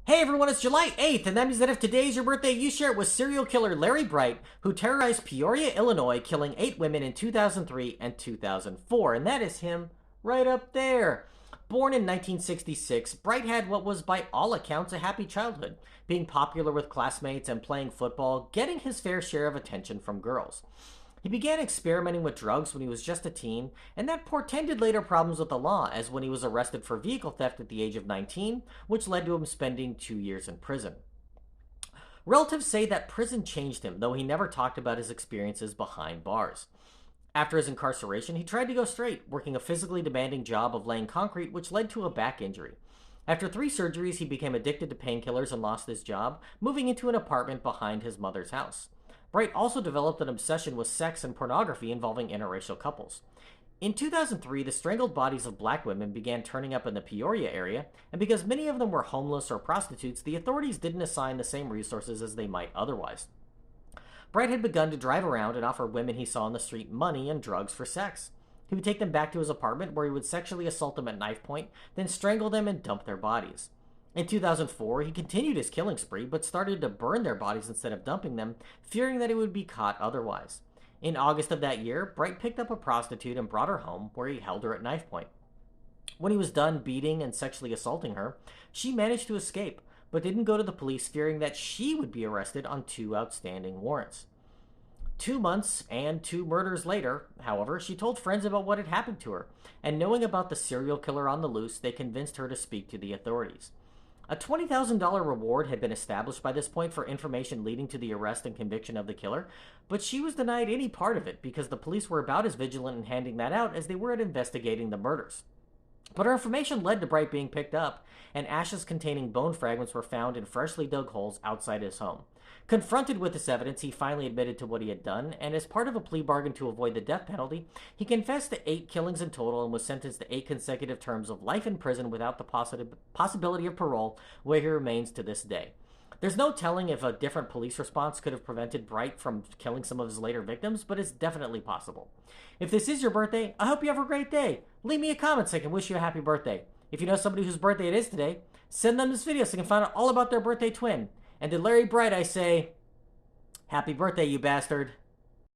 Hey everyone, it's July 8th, and that means that if today is your birthday, you share it with serial killer Larry Bright, who terrorized Peoria, Illinois, killing 8 women in 2003 and 2004. And that is him right up there. Born in 1966, Bright had what was by all accounts a happy childhood, being popular with classmates and playing football, getting his fair share of attention from girls. He began experimenting with drugs when he was just a teen, and that portended later problems with the law, as when he was arrested for vehicle theft at the age of 19, which led to him spending 2 years in prison. Relatives say that prison changed him, though he never talked about his experiences behind bars. After his incarceration, he tried to go straight, working a physically demanding job of laying concrete, which led to a back injury. After 3 surgeries, he became addicted to painkillers and lost his job, moving into an apartment behind his mother's house. Bright also developed an obsession with sex and pornography involving interracial couples. In 2003, the strangled bodies of black women began turning up in the Peoria area, and because many of them were homeless or prostitutes, the authorities didn't assign the same resources as they might otherwise. Bright had begun to drive around and offer women he saw on the street money and drugs for sex. He would take them back to his apartment where he would sexually assault them at knife point, then strangle them and dump their bodies. In 2004, he continued his killing spree, but started to burn their bodies instead of dumping them, fearing that he would be caught otherwise. In August of that year, Bright picked up a prostitute and brought her home, where he held her at knife point. When he was done beating and sexually assaulting her, she managed to escape, but didn't go to the police, fearing that she would be arrested on 2 outstanding warrants. 2 months and 2 murders later, however, she told friends about what had happened to her, and knowing about the serial killer on the loose, they convinced her to speak to the authorities. A $20,000 reward had been established by this point for information leading to the arrest and conviction of the killer, but she was denied any part of it because the police were about as vigilant in handing that out as they were at investigating the murders. But her information led to Bright being picked up, and ashes containing bone fragments were found in freshly dug holes outside his home. Confronted with this evidence, he finally admitted to what he had done, and as part of a plea bargain to avoid the death penalty, he confessed to 8 killings in total and was sentenced to 8 consecutive terms of life in prison without the possibility of parole, where he remains to this day. There's no telling if a different police response could have prevented Bright from killing some of his later victims, but it's definitely possible. If this is your birthday, I hope you have a great day. Leave me a comment so I can wish you a happy birthday. If you know somebody whose birthday it is today, send them this video so I can find out all about their birthday twin. And to Larry Bright, I say, happy birthday, you bastard.